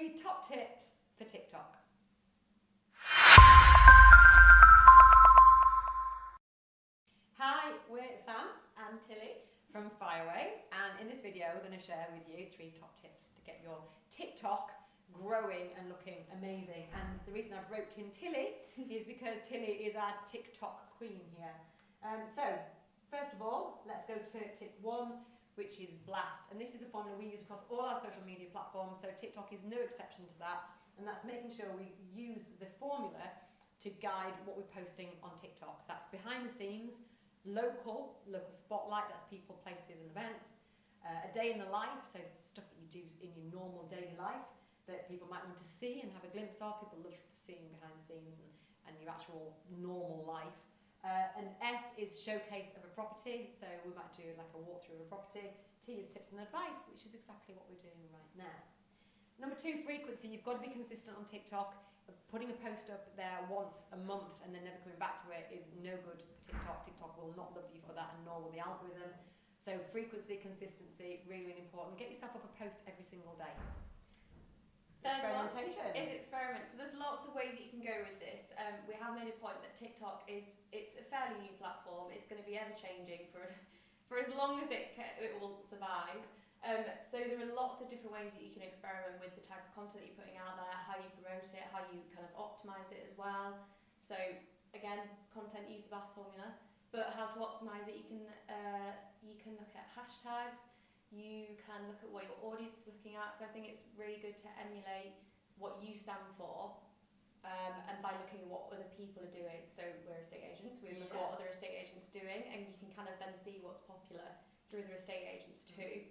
3 top tips for TikTok. Hi, we're Sam and Tilly from Firewave, and in this video we're going to share with you 3 top tips to get your TikTok growing and looking amazing. And the reason I've roped in Tilly is because Tilly is our TikTok queen here. So first of all, let's go to tip 1, which is blast. And this is a formula we use across all our social media platforms, so TikTok is no exception to that. And that's making sure we use the formula to guide what we're posting on TikTok. That's behind the scenes, local spotlight, that's people, places and events, a day in the life, so stuff that you do in your normal daily life that people might want to see and have a glimpse of. People love seeing behind the scenes and your actual normal life. And S is showcase of a property, so we might do like a walkthrough of a property. T is tips and advice, which is exactly what we're doing right now. Number 2, frequency. You've got to be consistent on TikTok. Putting a post up there once a month and then never coming back to it is no good for TikTok. TikTok will not love you for that, and nor will the algorithm. So frequency, consistency, really, really important. Get yourself up a post every single day. Experimentation. Is experiment. So there's lots of ways that you can go with this. We have made a point that TikTok it's a fairly new platform. It's going to be ever changing for as long as it will survive. So there are lots of different ways that you can experiment with the type of content that you're putting out there, how you promote it, how you kind of optimize it as well. So again, content, use the VAS formula, but how to optimize it, you can look at hashtags. You can look at what your audience is looking at. So I think it's really good to emulate what you stand for, and by looking at what other people are doing. So we're estate agents, we look at what other estate agents are doing, and you can kind of then see what's popular through other estate agents too.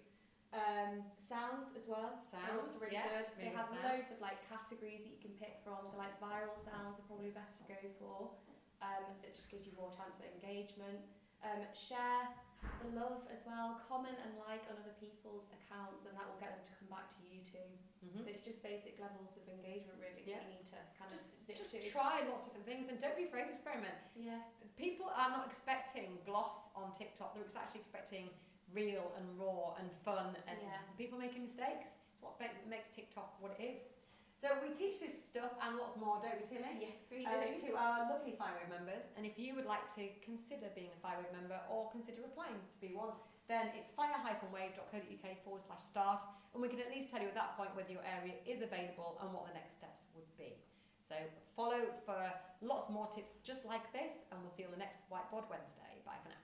Sounds as well. Sounds really good. Really they have loads of like categories that you can pick from. So like viral sounds are probably best to go for. That just gives you more chance of engagement. Share the love as well. Comment and like on other people's accounts, and that will get them to come back to you too. So it's just basic levels of engagement really that you need to kind of stick to. Just try lots of different things and don't be afraid to experiment. Yeah. People are not expecting gloss on TikTok. They're actually expecting real and raw and fun, and people making mistakes. It's what makes TikTok what it is. So we teach this stuff and lots more, don't we, Tilly? Yes, we do. To our lovely Firewave members. And if you would like to consider being a Firewave member or consider applying to be one, then it's fire-wave.co.uk/start, and we can at least tell you at that point whether your area is available and what the next steps would be. So follow for lots more tips just like this, and we'll see you on the next Whiteboard Wednesday. Bye for now.